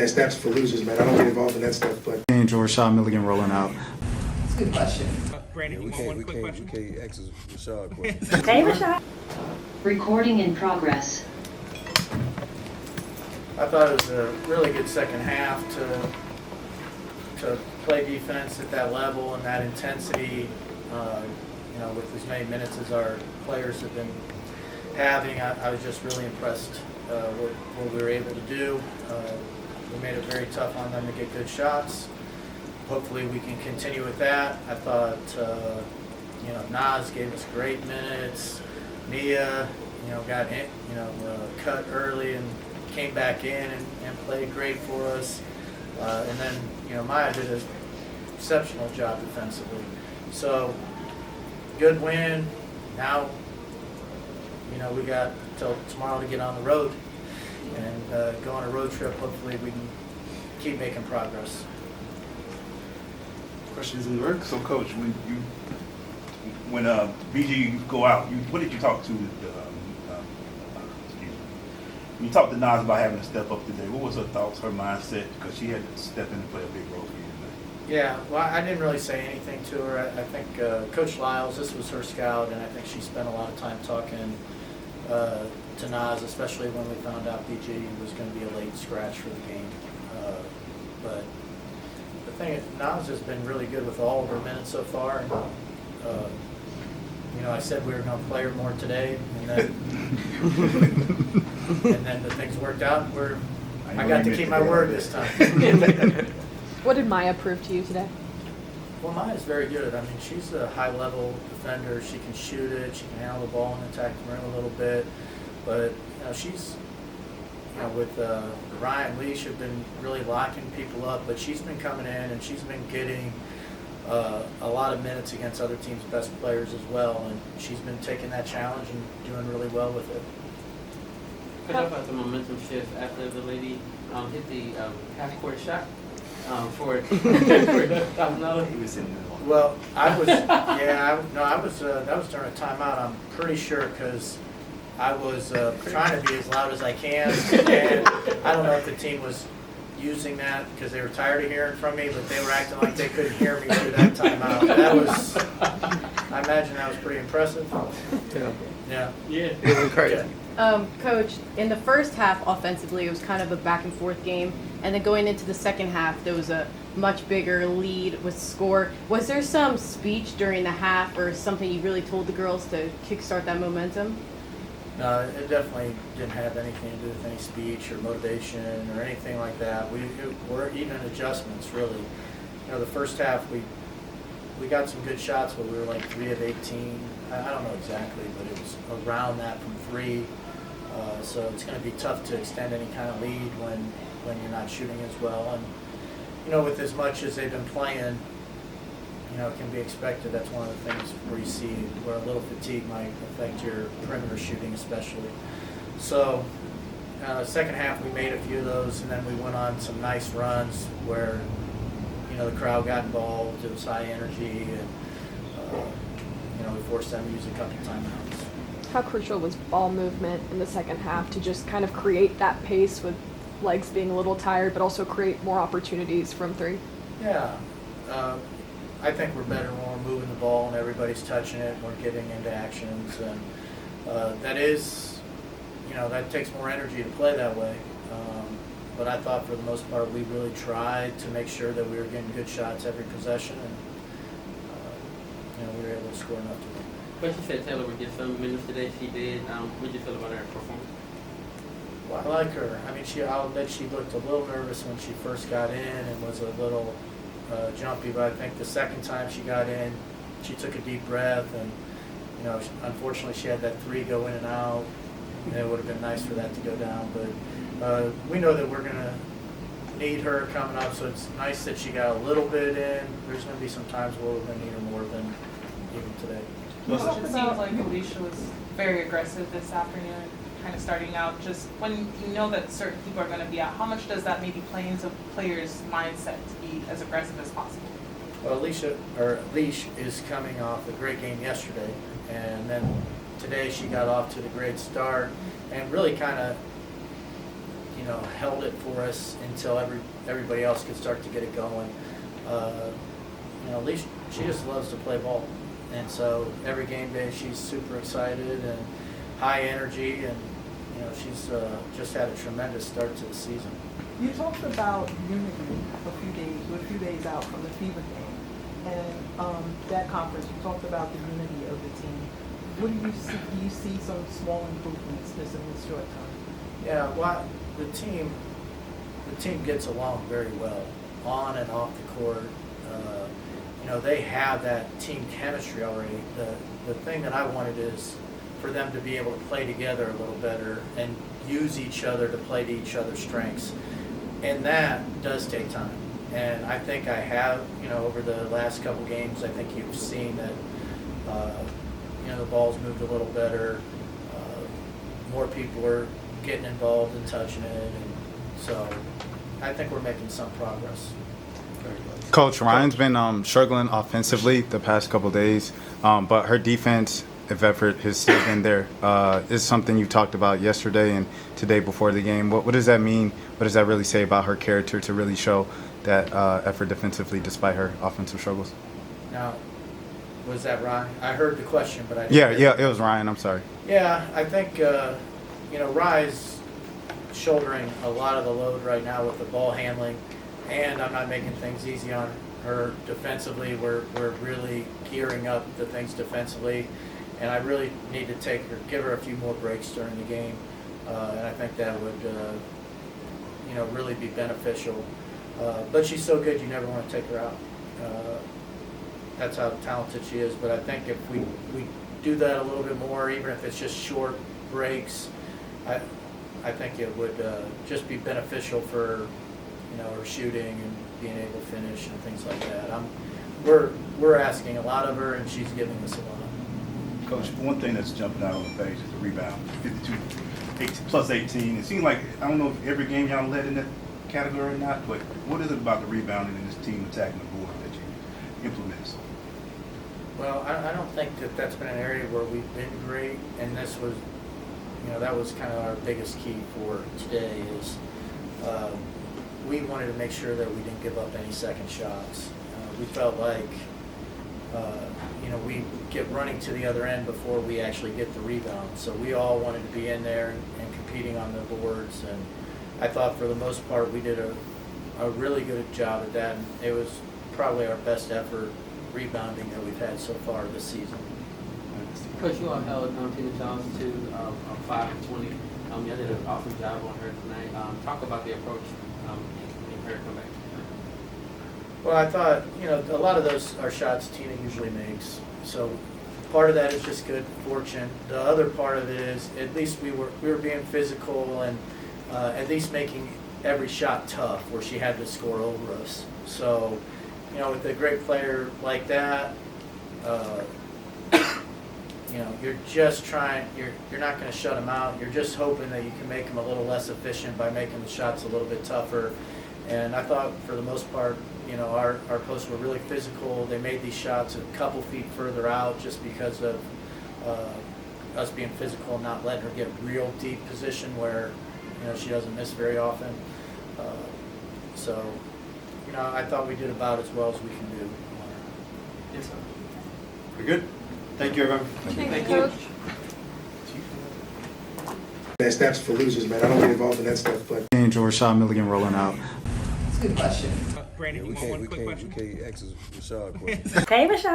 that snaps for losers, man. I don't get involved in that stuff. But George Shaw Milligan rolling out. That's a good question. Brandon, Yeah, you want one quick question? we can't ask Rashad a question. Hey, Rashad. Recording in progress. I thought it was a really good second half to play defense at that level and that intensity. With as many minutes as our players have been having, I was just really impressed with what we were able to do. We made it very tough on them to get good shots. Hopefully we can continue with that. I thought, Nas gave us great minutes. Nia, got in, cut early and came back in and played great for us. And then, Maya did an exceptional job defensively. So, good win. Now, we got till tomorrow to get on the road and go on a road trip. Hopefully we can keep making progress. Questions in the work. So, Coach, when BG go out, what did you talk to? You talked to Nas about having to step up today. What was her thoughts, her mindset? Because she had to step in and play a big role for you today. Yeah, well, I didn't really say anything to her. I think Coach Lyles, this was her scout, and I think she spent a lot of time talking to Nas, especially when we found out BG was going to be a late scratch for the game. But the thing is, Nas has been really good with all of her minutes so far. And, I said we were going to play her more today, and then the things worked out. I got to keep my word this time. What did Maya prove to you today? Well, Maya's very good. I mean, she's a high-level defender. She can shoot it. She can handle the ball and attack the rim a little bit. But she's, with Ryan Leash have been really locking people up. But she's been coming in and she's been getting a lot of minutes against other teams' best players as well. And she's been taking that challenge and doing really well with it. How about the momentum shift after the lady hit the half-court shot for it? He was in the Well, I was, that was during a timeout, I'm pretty sure, because I was trying to be as loud as I can, and I don't know if the team was using that because they were tired of hearing from me, but they were acting like they couldn't hear me through that timeout. I imagine that was pretty impressive. Yeah. it was crazy. Coach, in the first half offensively, it was kind of a back and forth game. And then going into the second half, there was a much bigger lead with score. Was there some speech during the half or something you really told the girls to kickstart that momentum? No, it definitely didn't have anything to do with any speech or motivation or anything like that. We're even adjustments, really. The first half we got some good shots, but we were like 3 of 18. I don't know exactly, but it was around that from 3. So it's going to be tough to extend any kind of lead when you're not shooting as well. And with as much as they've been playing, it can be expected. That's one of the things where you see where a little fatigue might affect your perimeter shooting, especially. So second half we made a few of those, and then we went on some nice runs where the crowd got involved. It was high energy, and we forced them to use a couple timeouts. How crucial was ball movement in the second half to just kind of create that pace with legs being a little tired, but also create more opportunities from 3? Yeah. I think we're better when we're moving the ball and everybody's touching it and we're getting into actions. And that is, that takes more energy to play that way. But I thought for the most part we really tried to make sure that we were getting good shots every possession, and we were able to score enough to win. But you said Taylor would get some minutes today. She did. What did you feel about her performance? Well, I like her. I mean, I'll admit she looked a little nervous when she first got in and was a little jumpy, but I think the second time she got in, she took a deep breath, and unfortunately she had that 3 go in and out, and it would have been nice for that to go down. But we know that we're going to need her coming up, so it's nice that she got a little bit in. There's going to be some times where we're going to need her more than even today. It seems like Alicia was very aggressive this afternoon, kind of starting out. Just when you know that certain people are going to be out, how much does that maybe play into players' mindset to be as aggressive as possible? Well, Leash is coming off a great game yesterday, and then today she got off to the great start and really kind of, held it for us until everybody else could start to get it going. At least she just loves to play ball. And so every game day she's super excited and high energy, and she's just had a tremendous start to the season. You talked about unity a few days out from the FIBA game, and that conference. You talked about the unity of the team. What do you see? Do you see some small improvements just in this short time? Yeah, well, the team gets along very well on and off the court. They have that team chemistry already. The thing that I wanted is for them to be able to play together a little better and use each other to play to each other's strengths. And that does take time. And I think I have, over the last couple games, I think you've seen that, the ball's moved a little better. More people are getting involved and touching it. And so I think we're making some progress. Coach, Ryan's been struggling offensively the past couple days, but her defense effort has still been there. Is something you talked about yesterday and today before the game. What does that mean? What does that really say about her character to really show that effort defensively despite her offensive struggles? Now, was that Ryan? I heard the question, but I didn't Yeah, it was Ryan. I'm sorry. Yeah, I think, Rye's shouldering a lot of the load right now with the ball handling, and I'm not making things easy on her defensively. We're really gearing up the things defensively, and I really need to give her a few more breaks during the game, and I think that would, really be beneficial. But she's so good, you never want to take her out. That's how talented she is. But I think if we do that a little bit more, even if it's just short breaks, I think it would just be beneficial for her shooting and being able to finish and things like that. We're asking a lot of her, and she's giving us a lot. Coach, one thing that's jumping out on the page is the rebound, 52 plus 18. It seems like, I don't know if every game y'all led in that category or not, but what is it about the rebounding and this team attacking the board that you implemented so far? Well, I don't think that's been an area where we've been great, and this was, that was kind of our biggest key for today is we wanted to make sure that we didn't give up any second shots. We felt like, we get running to the other end before we actually get the rebound. So we all wanted to be in there and competing on the boards. And I thought for the most part we did a really good job at that. And it was probably our best effort rebounding that we've had so far this season. Coach, you all held Tina Jones to 5 of 20. You did an awesome job on her tonight. Talk about the approach in her comeback. Well, I thought, a lot of those are shots Tina usually makes. So part of that is just good fortune. The other part of it is at least we were being physical and at least making every shot tough where she had to score over us. So, with a great player like that, you're just trying, you're not going to shut them out. You're just hoping that you can make them a little less efficient by making the shots a little bit tougher. And I thought for the most part, our posts were really physical. They made these shots a couple feet further out just because of us being physical and not letting her get real deep position where, she doesn't miss very often. So, I thought we did about as well as we can do. Yes, sir. We're good. Thank you, everyone. Thank you, Coach. Man, snaps for losers, man. I don't get involved in that stuff, but Angel Rashad Milligan rolling out. That's a good question. We can't ask Rashad a question. Hey, Rashad.